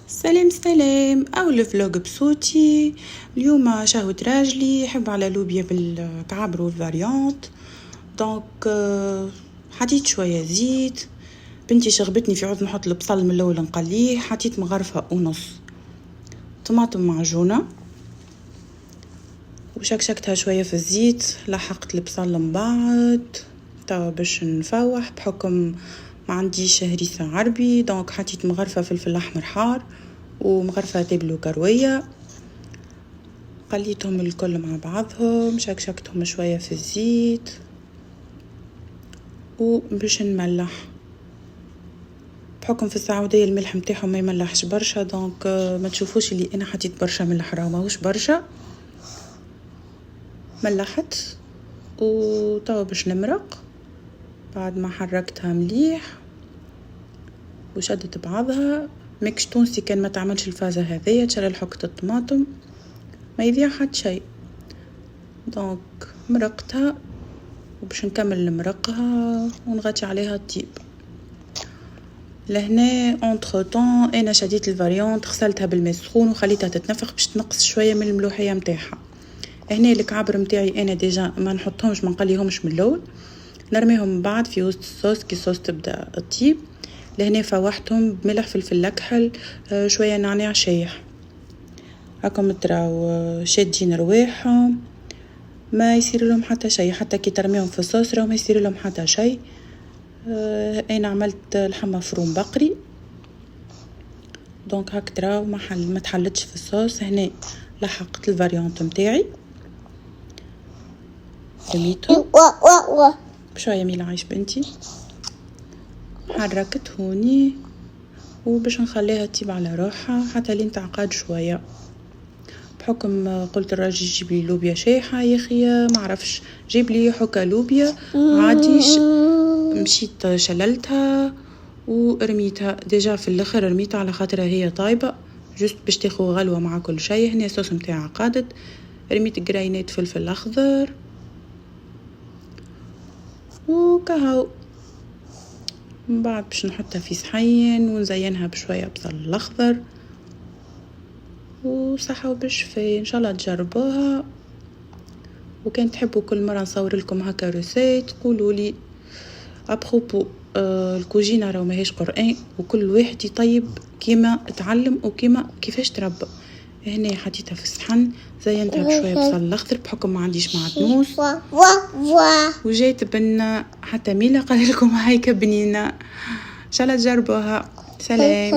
سلام سلام، أول فلوق بصوتي. اليوم شهوة راجلي يحب على لوبيا بالكعبر والفاريانت. دونك حطيت شوية زيت. بنتي شغبتني في عود نحط البصل من الأول نقليه، حطيت مغرفة ونص طماطم معجونة وشكشكتها شوية في الزيت. لحقت البصل من بعد توا باش نفوح بحكم ما عنديش هريسة عربي، دونك حطيت مغرفة فلفل أحمر حار ومغرفة تبلو كروية. قليتهم الكل مع بعضهم، شكشكتهم شوية في الزيت وباش نملح بحكم في السعودية الملح متاعهم ما يملحش برشا، دونك ما تشوفوش اللي انا حطيت برشا ملح، راه ماهوش برشا. ملحت وتوا باش نمرق بعد ما حركتها مليح وشدت بعضها. ماكش تونسي كان ما تعملش الفازة هذية، تشري حكة الطماطم ما يضيع حد شيء. دونك مرقتها وباش نكمل نمرقها ونغطي عليها الطيب. لهنا انتر طون انا شديت الفاريانت، غسلتها بالماء سخون وخليتها تتنفخ باش تنقص شويه من الملوحيه متاعها. هنا الكعبر متاعي انا ديجا ما نحطهمش ما نقليهمش من الاول، نرميهم من بعد في وسط الصوص كي الصوص تبدا الطيب. لهنا فوحتهم بملح فلفل اكحل شويه نعناع شايح. راكم تراو شادين رواحهم ما يصير لهم حتى شيء، حتى كي ترميهم في الصوص راهم ما يصير لهم حتى شيء. انا عملت لحمه مفروم بقري، دونك هاك تراو ما تحلتش في الصوص. هنا لحقت الفاريانت متاعي رميته بشويه ميل عيش بنتي، حركت هوني وباش نخليها تطيب على روحها حتى لين تعقد شويه. بحكم قلت الراجل جيب لي لوبيا شايحه يا اخي ما عرفش، جيب لي حكا لوبيا عاديش. مشيت شللتها ورميتها ديجا في الاخر، رميتها على خاطرها هي طايبه جست باش تاخذ غلوه مع كل شيء. هنا الصوص نتاعها قادت، رميت قرينات فلفل اخضر وكهو. من بعد باش نحطها في صحين ونزينها بشويه بصل الاخضر وصحة وبالشفاء. ان شاء الله تجربوها، وكان تحبوا كل مره نصور لكم هكا روسيت قولوا لي. ابروبو الكوجينه راه ماهيش قران، وكل واحد يطيب كيما تعلم وكيما كيفاش تربى. هنا حطيتها في الصحن، زينتها بشويه بصل الاخضر بحكم ما عنديش معدنوس وجيت بنا حتى ميلا قال لكم هايكا بنينه. ان شاء الله تجربوها. سلام.